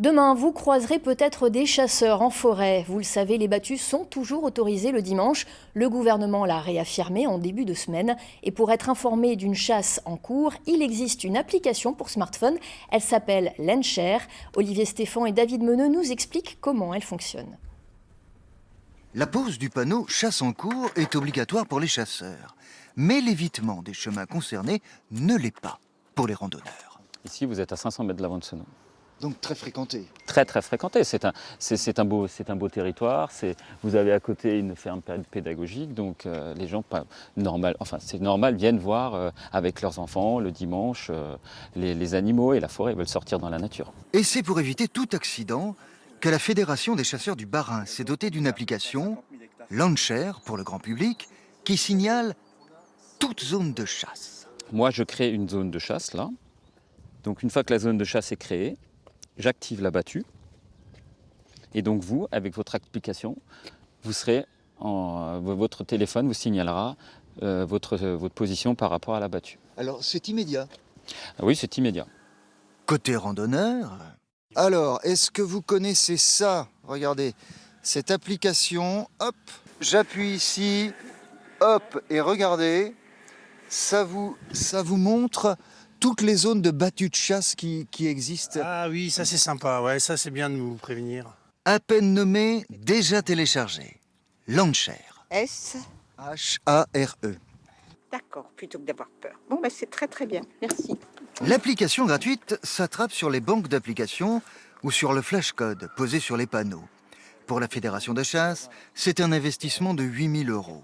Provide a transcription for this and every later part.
Demain, vous croiserez peut-être des chasseurs en forêt. Vous le savez, les battues sont toujours autorisées le dimanche. Le gouvernement l'a réaffirmé en début de semaine. Et pour être informé d'une chasse en cours, il existe une application pour smartphone. Elle s'appelle Lenshare. Olivier Stéphan et David Meneux nous expliquent comment elle fonctionne. La pose du panneau « Chasse en cours » est obligatoire pour les chasseurs. Mais l'évitement des chemins concernés ne l'est pas pour les randonneurs. Ici, vous êtes à 500 mètres de l'Avant-de-Senon. Donc très fréquenté. Très fréquenté. C'est un beau territoire. Vous avez à côté une ferme pédagogique, donc les gens, c'est normal, viennent voir avec leurs enfants le dimanche les animaux et la forêt. Ils veulent sortir dans la nature. Et c'est pour éviter tout accident que la Fédération des chasseurs du Bas-Rhin s'est dotée d'une application, Lenshare pour le grand public, qui signale toute zone de chasse. Moi, je crée une zone de chasse là. Donc une fois que la zone de chasse est créée, j'active la battue. Et donc vous, avec votre application, votre téléphone vous signalera votre position par rapport à la battue. Alors c'est immédiat. Ah oui, c'est immédiat. Côté randonneur... Alors, est-ce que vous connaissez ça? Regardez, cette application, hop, j'appuie ici, hop, et regardez, ça vous montre toutes les zones de battue de chasse qui existent. Ah oui, ça c'est sympa, ouais, ça c'est bien de nous prévenir. À peine nommé, déjà téléchargé. Lenshare. S. H-A-R-E. D'accord, plutôt que d'avoir peur. Bon, c'est très très bien, merci. L'application gratuite s'attrape sur les banques d'applications ou sur le flashcode posé sur les panneaux. Pour la Fédération de chasse, c'est un investissement de 8 000 €.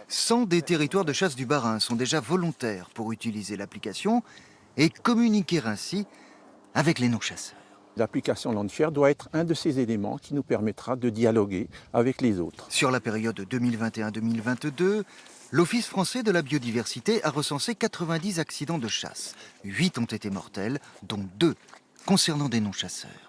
100 des territoires de chasse du Bas-Rhin sont déjà volontaires pour utiliser l'application et communiquer ainsi avec les non-chasseurs. L'application Lenshare doit être un de ces éléments qui nous permettra de dialoguer avec les autres. Sur la période 2021-2022, l'Office français de la biodiversité a recensé 90 accidents de chasse. 8 ont été mortels, dont 2 concernant des non-chasseurs.